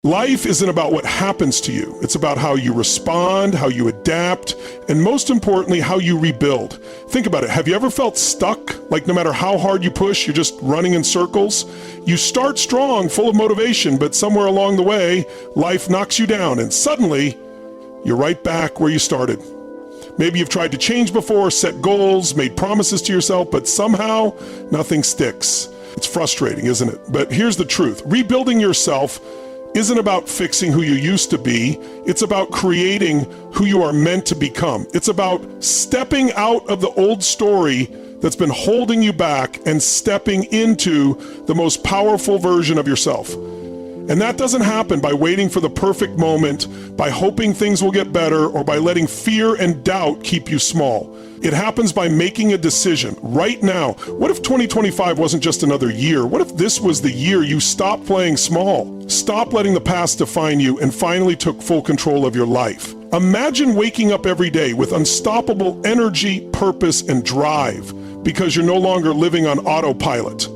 Life isn't about what happens to you. It's about how you respond, how you adapt, and most importantly, how you rebuild. Think about it. Have you ever felt stuck? Like no matter how hard you push, you're just running in circles? You start strong, full of motivation, but somewhere along the way, life knocks you down, and suddenly, you're right back where you started. Maybe you've tried to change before, set goals, made promises to yourself, but somehow nothing sticks. It's frustrating, isn't it? But here's the truth. Rebuilding yourself isn't about fixing who you used to be. It's about creating who you are meant to become. It's about stepping out of the old story that's been holding you back and stepping into the most powerful version of yourself. And that doesn't happen by waiting for the perfect moment, by hoping things will get better, or by letting fear and doubt keep you small. It happens by making a decision right now. What if 2025 wasn't just another year? What if this was the year you stopped playing small, stopped letting the past define you, and finally took full control of your life? Imagine waking up every day with unstoppable energy, purpose, and drive because you're no longer living on autopilot.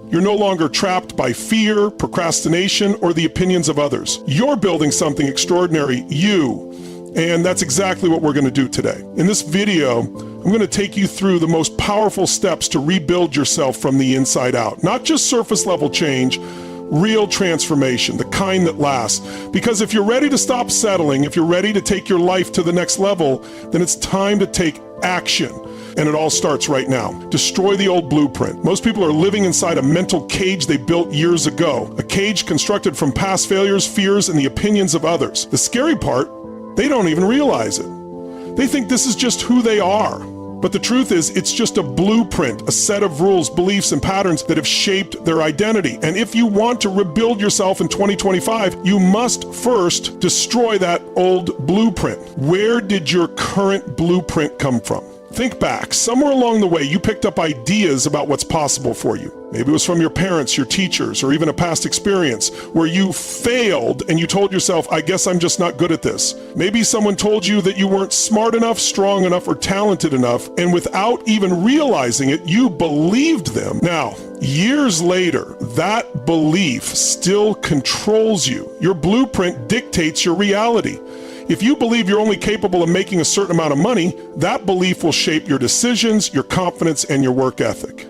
You're no longer trapped by fear, procrastination, or the opinions of others. You're building something extraordinary, and that's exactly what we're going to do today. In this video, I'm going to take you through the most powerful steps to rebuild yourself from the inside out. Not just surface level change, real transformation, the kind that lasts. Because if you're ready to stop settling, if you're ready to take your life to the next level, then it's time to take action. And it all starts right now. Destroy the old blueprint. Most people are living inside a mental cage they built years ago. A cage constructed from past failures, fears, and the opinions of others. The scary part, they don't even realize it. They think this is just who they are. But the truth is, it's just a blueprint, a set of rules, beliefs, and patterns that have shaped their identity. And if you want to rebuild yourself in 2025, you must first destroy that old blueprint. Where did your current blueprint come from? Think back. Somewhere along the way, you picked up ideas about what's possible for you. Maybe it was from your parents, your teachers, or even a past experience where you failed and you told yourself, I guess I'm just not good at this. Maybe someone told you that you weren't smart enough, strong enough, or talented enough, and without even realizing it, you believed them. Now, years later, that belief still controls you. Your blueprint dictates your reality. If you believe you're only capable of making a certain amount of money, that belief will shape your decisions, your confidence, and your work ethic.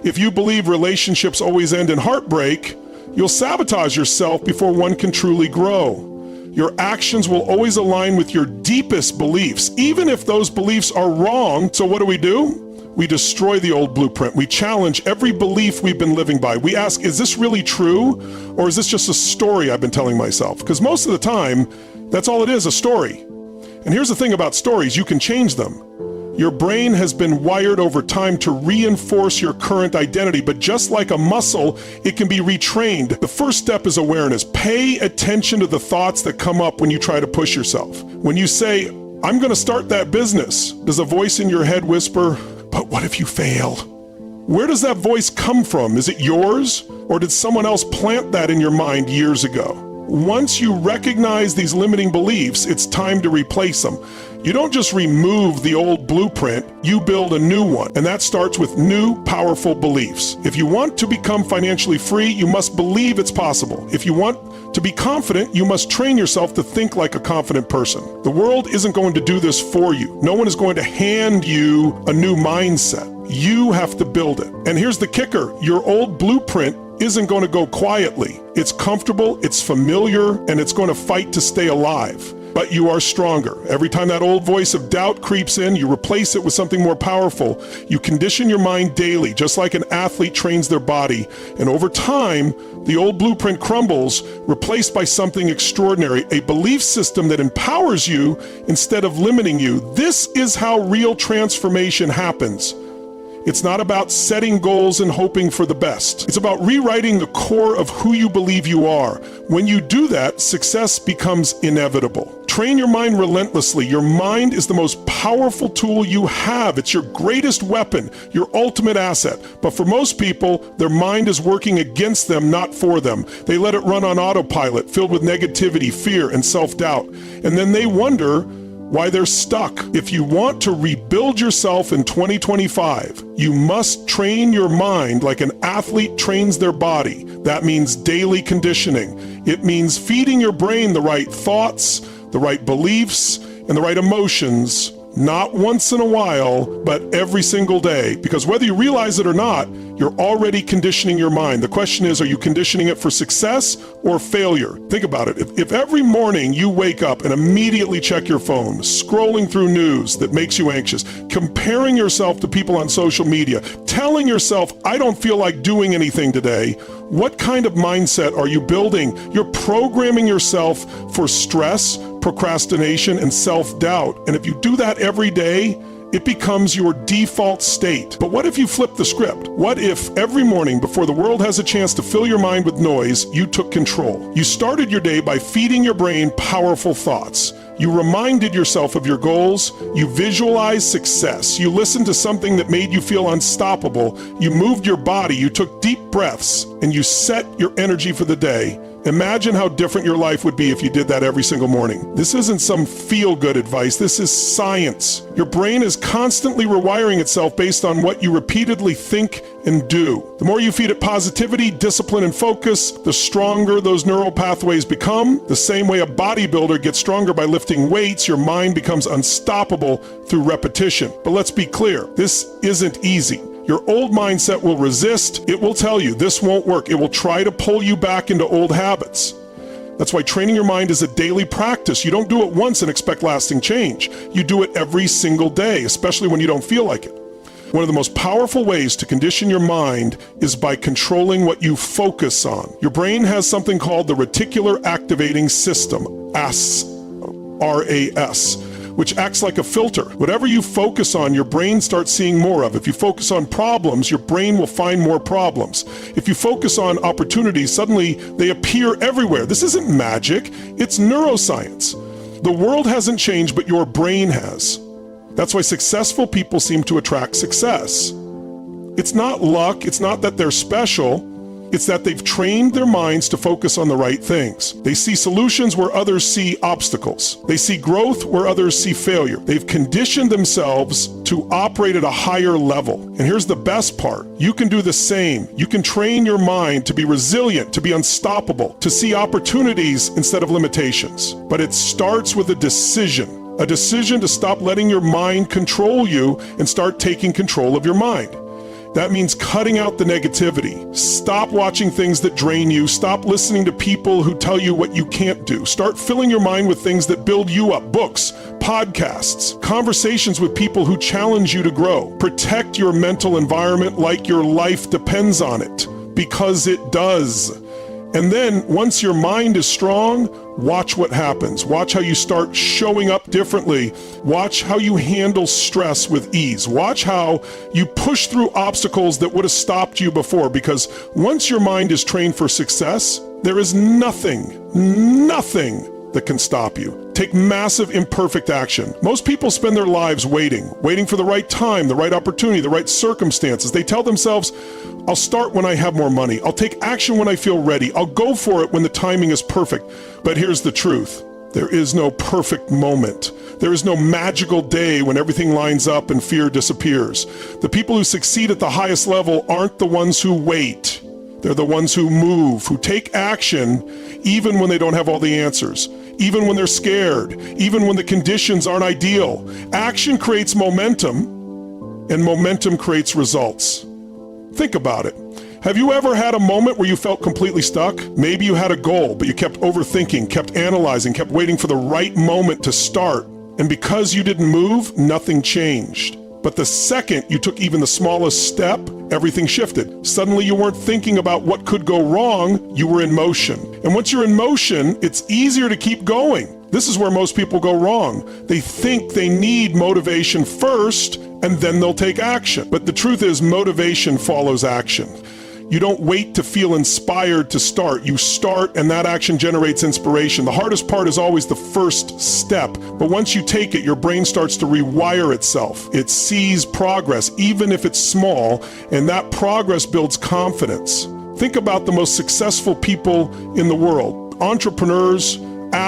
If you believe relationships always end in heartbreak, you'll sabotage yourself before one can truly grow. Your actions will always align with your deepest beliefs, even if those beliefs are wrong. So what do? We destroy the old blueprint. We challenge every belief we've been living by. We ask, is this really true? Or is this just a story I've been telling myself? Because most of the time, that's all it is, a story. And here's the thing about stories, you can change them. Your brain has been wired over time to reinforce your current identity, but just like a muscle, it can be retrained. The first step is awareness. Pay attention to the thoughts that come up when you try to push yourself. When you say, I'm going to start that business, does a voice in your head whisper, but what if you fail? Where does that voice come from? Is it yours? Or did someone else plant that in your mind years ago? Once you recognize these limiting beliefs, it's time to replace them. You don't just remove the old blueprint, you build a new one. And that starts with new, powerful beliefs. If you want to become financially free, you must believe it's possible. If you want to be confident, you must train yourself to think like a confident person. The world isn't going to do this for you. No one is going to hand you a new mindset. You have to build it. And here's the kicker. Your old blueprint isn't going to go quietly. It's comfortable, it's familiar, and it's going to fight to stay alive. But you are stronger. Every time that old voice of doubt creeps in, you replace it with something more powerful. You condition your mind daily, just like an athlete trains their body. And over time, the old blueprint crumbles, replaced by something extraordinary, a belief system that empowers you instead of limiting you. This is how real transformation happens. It's not about setting goals and hoping for the best. It's about rewriting the core of who you believe you are. When you do that, success becomes inevitable. Train your mind relentlessly. Your mind is the most powerful tool you have. It's your greatest weapon, your ultimate asset. But for most people, their mind is working against them, not for them. They let it run on autopilot, filled with negativity, fear, and self-doubt. And then they wonder, why they're stuck. If you want to rebuild yourself in 2025, you must train your mind like an athlete trains their body. That means daily conditioning. It means feeding your brain the right thoughts, the right beliefs, and the right emotions, not once in a while, but every single day. Because whether you realize it or not, you're already conditioning your mind. The question is, are you conditioning it for success or failure? Think about it. If every morning you wake up and immediately check your phone, scrolling through news that makes you anxious, comparing yourself to people on social media, telling yourself, I don't feel like doing anything today, what kind of mindset are you building? You're programming yourself for stress, procrastination, and self-doubt. And if you do that every day, it becomes your default state. But what if you flip the script? What if every morning before the world has a chance to fill your mind with noise, you took control? You started your day by feeding your brain powerful thoughts. You reminded yourself of your goals. You visualized success. You listened to something that made you feel unstoppable. You moved your body. You took deep breaths, and you set your energy for the day. Imagine how different your life would be if you did that every single morning. This isn't some feel-good advice. This is science. Your brain is constantly rewiring itself based on what you repeatedly think and do. The more you feed it positivity, discipline, and focus, the stronger those neural pathways become. The same way a bodybuilder gets stronger by lifting weights, your mind becomes unstoppable through repetition. But let's be clear, this isn't easy. Your old mindset will resist. It will tell you this won't work. It will try to pull you back into old habits. That's why training your mind is a daily practice. You don't do it once and expect lasting change. You do it every single day, especially when you don't feel like it. One of the most powerful ways to condition your mind is by controlling what you focus on. Your brain has something called the reticular activating system, RAS, which acts like a filter. Whatever you focus on, your brain starts seeing more of. If you focus on problems, your brain will find more problems. If you focus on opportunities, suddenly they appear everywhere. This isn't magic, it's neuroscience. The world hasn't changed, but your brain has. That's why successful people seem to attract success. It's not luck, it's not that they're special, it's that they've trained their minds to focus on the right things. They see solutions where others see obstacles. They see growth where others see failure. They've conditioned themselves to operate at a higher level. And here's the best part. You can do the same. You can train your mind to be resilient, to be unstoppable, to see opportunities instead of limitations. But it starts with a decision to stop letting your mind control you and start taking control of your mind. That means cutting out the negativity. Stop watching things that drain you. Stop listening to people who tell you what you can't do. Start filling your mind with things that build you up. Books, podcasts, conversations with people who challenge you to grow. Protect your mental environment like your life depends on it, because it does. And then once your mind is strong, watch what happens. Watch how you start showing up differently. Watch how you handle stress with ease. Watch how you push through obstacles that would have stopped you before, because once your mind is trained for success, there is nothing that can stop you. Take massive imperfect action. Most people spend their lives waiting for the right time, the right opportunity, the right circumstances. They tell themselves, I'll start when I have more money. I'll take action when I feel ready. I'll go for it when the timing is perfect. But here's the truth. There is no perfect moment. There is no magical day when everything lines up and fear disappears. The people who succeed at the highest level aren't the ones who wait. They're the ones who move, who take action even when they don't have all the answers, even when they're scared, even when the conditions aren't ideal. Action creates momentum, and momentum creates results. Think about it. Have you ever had a moment where you felt completely stuck? Maybe you had a goal, but you kept overthinking, kept analyzing, kept waiting for the right moment to start. And because you didn't move, nothing changed. But the second you took even the smallest step, everything shifted. Suddenly you weren't thinking about what could go wrong, you were in motion. And once you're in motion, it's easier to keep going. This is where most people go wrong. They think they need motivation first, and then they'll take action. But the truth is, motivation follows action. You don't wait to feel inspired to start. You start, and that action generates inspiration. The hardest part is always the first step. But once you take it, your brain starts to rewire itself. It sees progress, even if it's small, and that progress builds confidence. Think about the most successful people in the world. Entrepreneurs,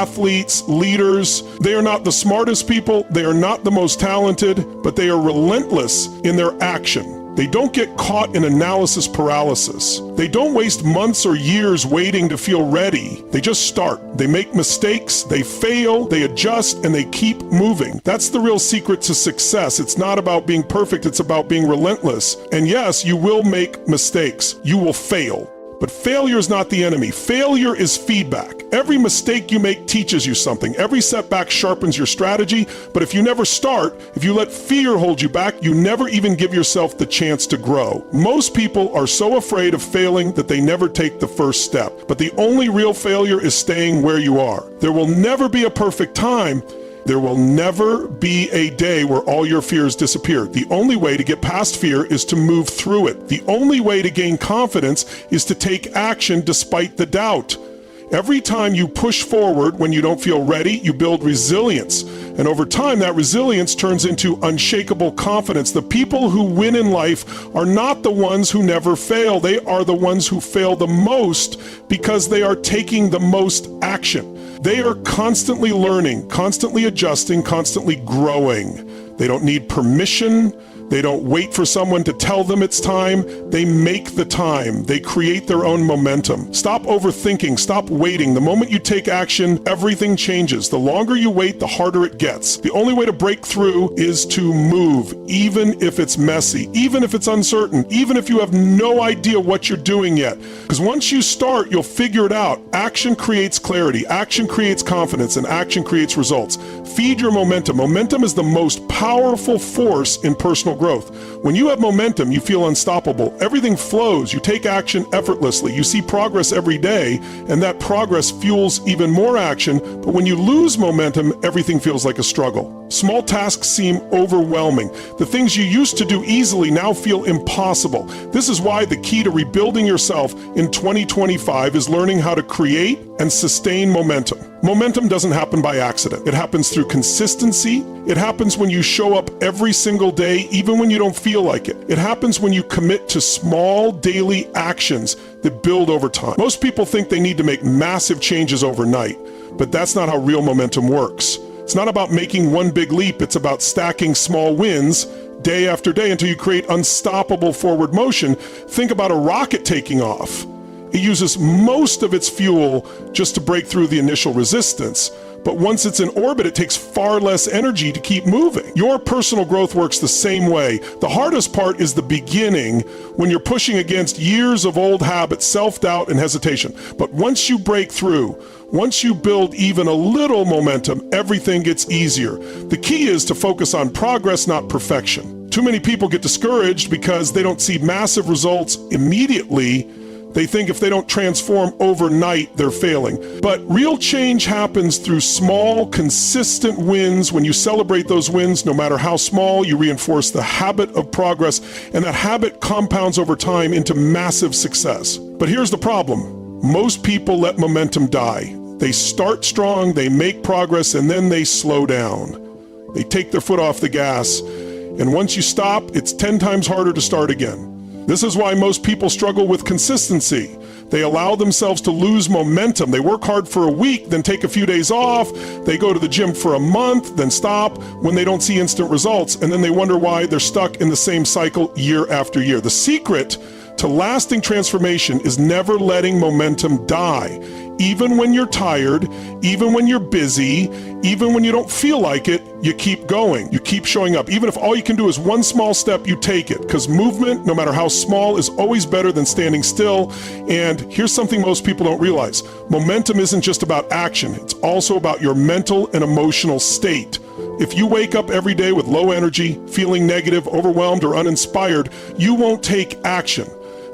athletes, leaders. They are not the smartest people, they are not the most talented, but they are relentless in their action. They don't get caught in analysis paralysis. They don't waste months or years waiting to feel ready. They just start. They make mistakes, they fail, they adjust, and they keep moving. That's the real secret to success. It's not about being perfect, it's about being relentless. And yes, you will make mistakes. You will fail. But failure is not the enemy. Failure is feedback. Every mistake you make teaches you something. Every setback sharpens your strategy. But if you never start, if you let fear hold you back, you never even give yourself the chance to grow. Most people are so afraid of failing that they never take the first step. But the only real failure is staying where you are. There will never be a perfect time. There will never be a day where all your fears disappear. The only way to get past fear is to move through it. The only way to gain confidence is to take action despite the doubt. Every time you push forward when you don't feel ready, you build resilience. And over time, that resilience turns into unshakable confidence. The people who win in life are not the ones who never fail. They are the ones who fail the most because they are taking the most action. They are constantly learning, constantly adjusting, constantly growing. They don't need permission. They don't wait for someone to tell them it's time. They make the time. They create their own momentum. Stop overthinking. Stop waiting. The moment you take action, everything changes. The longer you wait, the harder it gets. The only way to break through is to move, even if it's messy, even if it's uncertain, even if you have no idea what you're doing yet. Because once you start, you'll figure it out. Action creates clarity. Action creates confidence, and action creates results. Feed your momentum. Momentum is the most powerful force in personal growth. When you have momentum, you feel unstoppable. Everything flows. You take action effortlessly. You see progress every day, and that progress fuels even more action. But when you lose momentum, everything feels like a struggle. Small tasks seem overwhelming. The things you used to do easily now feel impossible. This is why the key to rebuilding yourself in 2025 is learning how to create and sustain momentum. Momentum doesn't happen by accident. It happens through consistency. It happens when you show up every single day, even when you don't feel like it. It happens when you commit to small daily actions that build over time. Most people think they need to make massive changes overnight, but that's not how real momentum works. It's not about making one big leap. It's about stacking small wins day after day until you create unstoppable forward motion. Think about a rocket taking off. It uses most of its fuel just to break through the initial resistance. But once it's in orbit, it takes far less energy to keep moving. Your personal growth works the same way. The hardest part is the beginning, when you're pushing against years of old habits, self-doubt, and hesitation. But once you break through, once you build even a little momentum, everything gets easier. The key is to focus on progress, not perfection. Too many people get discouraged because they don't see massive results immediately. They think if they don't transform overnight, they're failing. But real change happens through small, consistent wins. When you celebrate those wins, no matter how small, you reinforce the habit of progress, and that habit compounds over time into massive success. But here's the problem. Most people let momentum die. They start strong, they make progress, and then they slow down. They take their foot off the gas. And once you stop, it's 10 times harder to start again. This is why most people struggle with consistency. They allow themselves to lose momentum. They work hard for a week, then take a few days off. They go to the gym for a month, then stop when they don't see instant results, and then they wonder why they're stuck in the same cycle year after year. The secret to lasting transformation is never letting momentum die. Even when you're tired, even when you're busy, even when you don't feel like it, you keep going. You keep showing up. Even if all you can do is one small step, you take it. Because movement, no matter how small, is always better than standing still. And here's something most people don't realize. Momentum isn't just about action. It's also about your mental and emotional state. If you wake up every day with low energy, feeling negative, overwhelmed, or uninspired, you won't take action.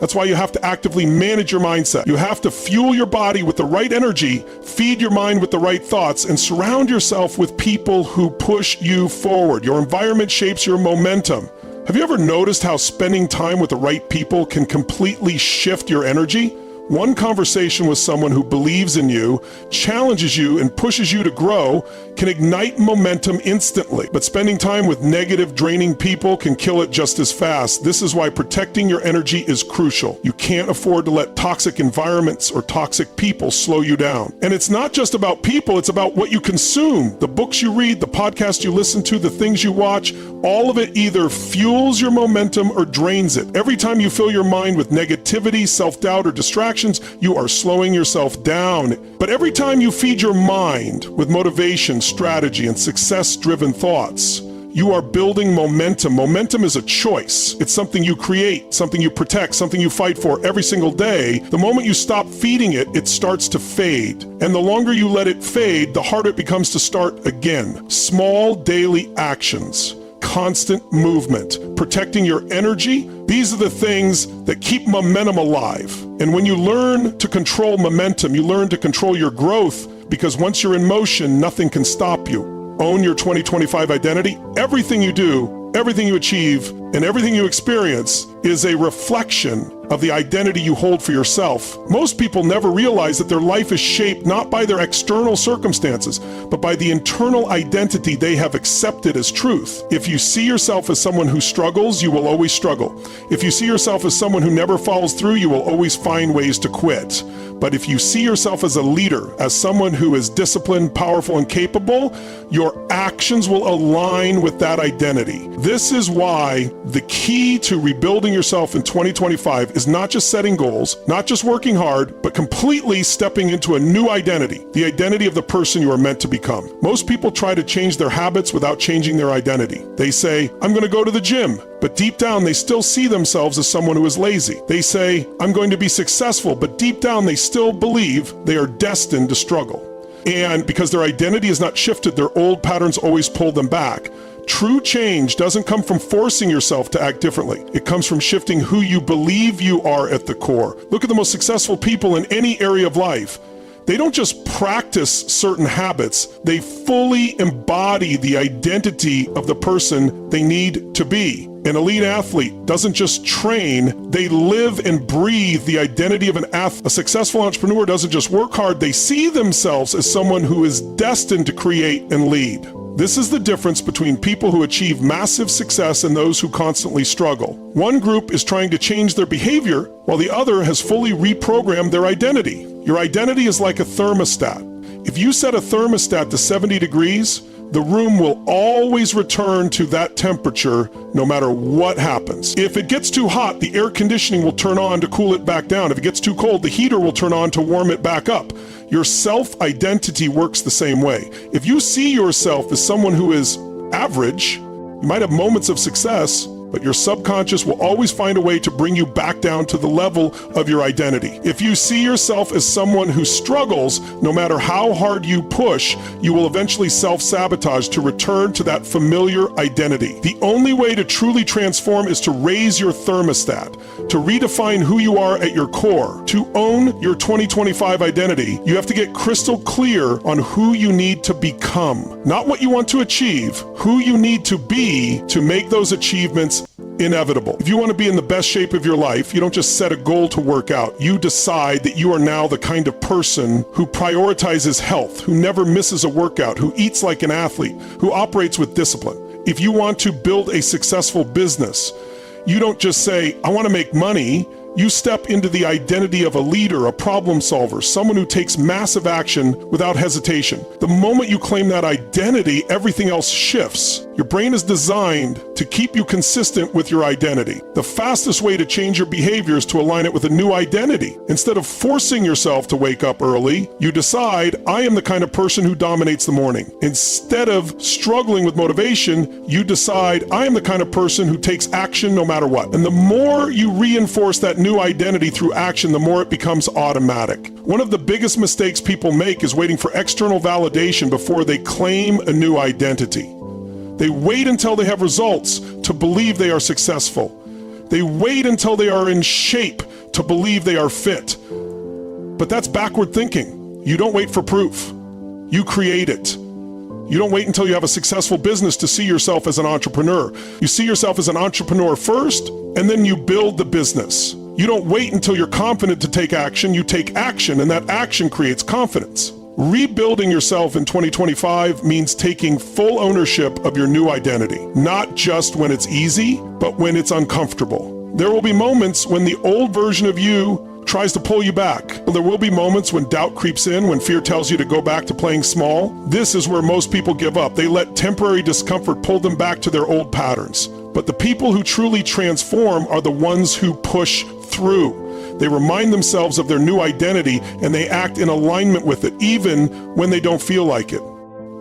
That's why you have to actively manage your mindset. You have to fuel your body with the right energy, feed your mind with the right thoughts, and surround yourself with people who push you forward. Your environment shapes your momentum. Have you ever noticed how spending time with the right people can completely shift your energy? One conversation with someone who believes in you, challenges you, and pushes you to grow can ignite momentum instantly. But spending time with negative, draining people can kill it just as fast. This is why protecting your energy is crucial. You can't afford to let toxic environments or toxic people slow you down. And it's not just about people, it's about what you consume. The books you read, the podcasts you listen to, the things you watch, all of it either fuels your momentum or drains it. Every time you fill your mind with negativity, self-doubt, or distractions, you are slowing yourself down. But every time you feed your mind with motivation, strategy, and success-driven thoughts, you are building momentum. Momentum is a choice. It's something you create, something you protect, something you fight for every single day. The moment you stop feeding it, it starts to fade. And the longer you let it fade, the harder it becomes to start again. Small daily actions, constant movement, protecting your energy. These are the things that keep momentum alive. And when you learn to control momentum, you learn to control your growth, because once you're in motion, nothing can stop you. Own your 2025 identity. Everything you do, everything you achieve, and everything you experience is a reflection of the identity you hold for yourself. Most people never realize that their life is shaped not by their external circumstances, but by the internal identity they have accepted as truth. If you see yourself as someone who struggles, you will always struggle. If you see yourself as someone who never follows through, you will always find ways to quit. But if you see yourself as a leader, as someone who is disciplined, powerful, and capable, your actions will align with that identity. This is why the key to rebuilding yourself in 2025 is not just setting goals, not just working hard, but completely stepping into a new identity, the identity of the person you are meant to become. Most people try to change their habits without changing their identity. They say, I'm going to go to the gym, but deep down they still see themselves as someone who is lazy. They say, I'm going to be successful, but deep down they still believe they are destined to struggle. And because their identity is not shifted, their old patterns always pull them back. True change doesn't come from forcing yourself to act differently. It comes from shifting who you believe you are at the core. Look at the most successful people in any area of life. They don't just practice certain habits, they fully embody the identity of the person they need to be. An elite athlete doesn't just train, they live and breathe the identity of an athlete. A successful entrepreneur doesn't just work hard, they see themselves as someone who is destined to create and lead. This is the difference between people who achieve massive success and those who constantly struggle. One group is trying to change their behavior, while the other has fully reprogrammed their identity. Your identity is like a thermostat. If you set a thermostat to 70 degrees, the room will always return to that temperature no matter what happens. If it gets too hot, the air conditioning will turn on to cool it back down. If it gets too cold, the heater will turn on to warm it back up. Your self-identity works the same way. If you see yourself as someone who is average, you might have moments of success, but your subconscious will always find a way to bring you back down to the level of your identity. If you see yourself as someone who struggles, no matter how hard you push, you will eventually self-sabotage to return to that familiar identity. The only way to truly transform is to raise your thermostat, to redefine who you are at your core. To own your 2025 identity, you have to get crystal clear on who you need to become. Not what you want to achieve, who you need to be to make those achievements inevitable. If you want to be in the best shape of your life, you don't just set a goal to work out. You decide that you are now the kind of person who prioritizes health, who never misses a workout, who eats like an athlete, who operates with discipline. If you want to build a successful business, you don't just say, I want to make money. You step into the identity of a leader, a problem solver, someone who takes massive action without hesitation. The moment you claim that identity, everything else shifts. Your brain is designed to keep you consistent with your identity. The fastest way to change your behavior is to align it with a new identity. Instead of forcing yourself to wake up early, you decide, I am the kind of person who dominates the morning. Instead of struggling with motivation, you decide, I am the kind of person who takes action no matter what. And the more you reinforce that new identity through action, the more it becomes automatic. One of the biggest mistakes people make is waiting for external validation before they claim a new identity. They wait until they have results to believe they are successful. They wait until they are in shape to believe they are fit. But that's backward thinking. You don't wait for proof. You create it. You don't wait until you have a successful business to see yourself as an entrepreneur. You see yourself as an entrepreneur first, and then you build the business. You don't wait until you're confident to take action. You take action, and that action creates confidence. Rebuilding yourself in 2025 means taking full ownership of your new identity, not just when it's easy, but when it's uncomfortable. There will be moments when the old version of you tries to pull you back. There will be moments when doubt creeps in, when fear tells you to go back to playing small. This is where most people give up. They let temporary discomfort pull them back to their old patterns. But the people who truly transform are the ones who push through. They remind themselves of their new identity and they act in alignment with it, even when they don't feel like it.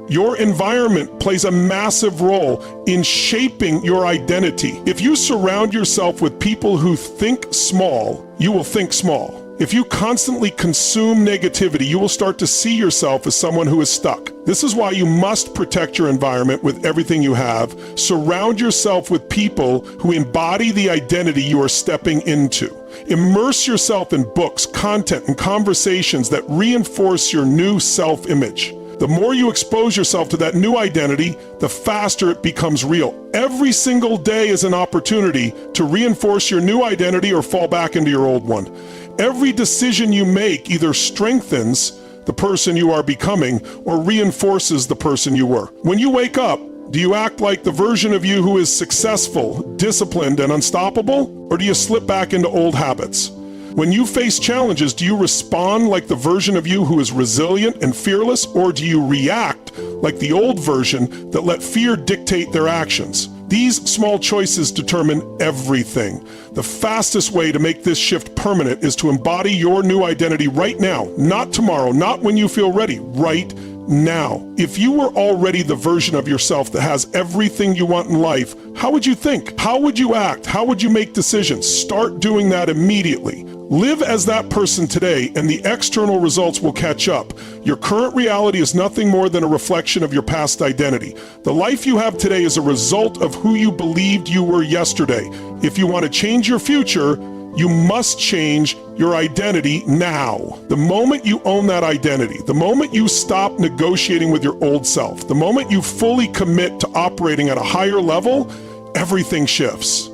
Your environment plays a massive role in shaping your identity. If you surround yourself with people who think small, you will think small. If you constantly consume negativity, you will start to see yourself as someone who is stuck. This is why you must protect your environment with everything you have. Surround yourself with people who embody the identity you are stepping into. Immerse yourself in books, content, and conversations that reinforce your new self-image. The more you expose yourself to that new identity, the faster it becomes real. Every single day is an opportunity to reinforce your new identity or fall back into your old one. Every decision you make either strengthens the person you are becoming or reinforces the person you were. When you wake up, do you act like the version of you who is successful, disciplined, and unstoppable? Or do you slip back into old habits? When you face challenges, do you respond like the version of you who is resilient and fearless, or do you react like the old version that let fear dictate their actions? These small choices determine everything. The fastest way to make this shift permanent is to embody your new identity right now, not tomorrow, not when you feel ready, right now. If you were already the version of yourself that has everything you want in life, how would you think? How would you act? How would you make decisions? Start doing that immediately. Live as that person today, and the external results will catch up. Your current reality is nothing more than a reflection of your past identity. The life you have today is a result of who you believed you were yesterday. If you want to change your future, you must change your identity now. The moment you own that identity, the moment you stop negotiating with your old self, the moment you fully commit to operating at a higher level, everything shifts.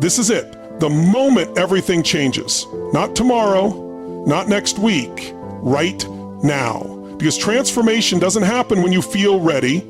This is it. The moment everything changes. Not tomorrow, not next week, right now. Because transformation doesn't happen when you feel ready.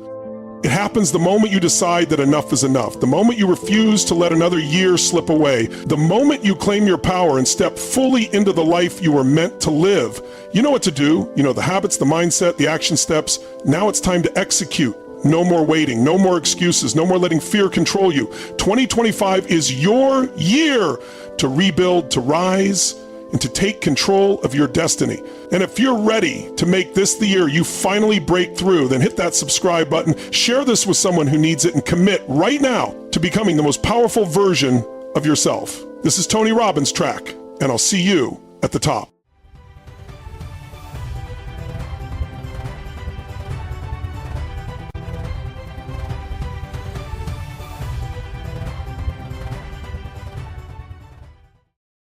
It happens the moment you decide that enough is enough. The moment you refuse to let another year slip away. The moment you claim your power and step fully into the life you were meant to live. You know what to do. You know the habits, the mindset, the action steps. Now it's time to execute. No more waiting, no more excuses, no more letting fear control you. 2025 is your year to rebuild, to rise, and to take control of your destiny. And if you're ready to make this the year you finally break through, then hit that subscribe button, share this with someone who needs it, and commit right now to becoming the most powerful version of yourself. This is Tony Robbins Track, and I'll see you at the top.